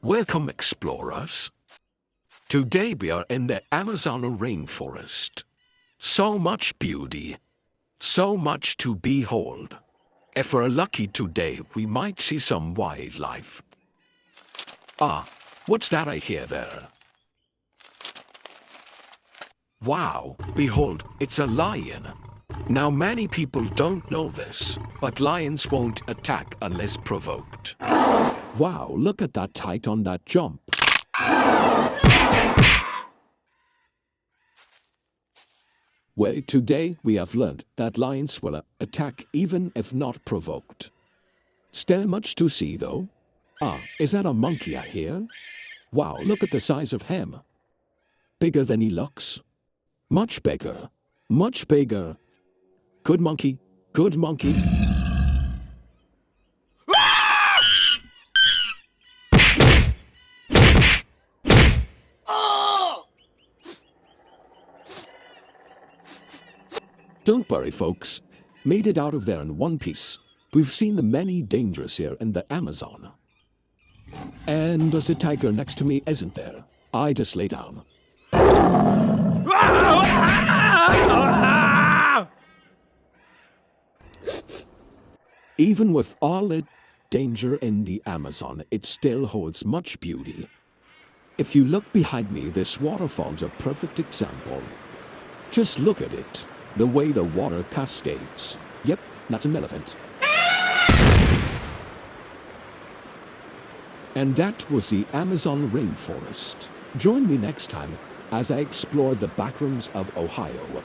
Welcome, explorers. Today we are in the Amazon rainforest. So much beauty, so much to behold. If we're lucky today, we might see some wildlife. Ah, what's that I hear there? Wow, behold, it's a lion. Now many people don't know this, but lions won't attack unless provoked. Wow, look at that height on that jump. Well, today we have learned that lions will attack even if not provoked. Still much to see though. Ah, is that a monkey I hear? Wow, look at the size of him. Bigger than he looks. Much bigger. Much bigger. Good monkey. Good monkey. Don't worry, folks. Made it out of there in one piece. We've seen the many dangers here in the Amazon. And there's a tiger next to me, isn't there? I just lay down. Even with all the danger in the Amazon, it still holds much beauty. If you look behind me, this waterfall's a perfect example. Just look at it. The way the water cascades. Yep, that's an elephant. And that was the Amazon rainforest. Join me next time as I explore the backrooms of Ohio.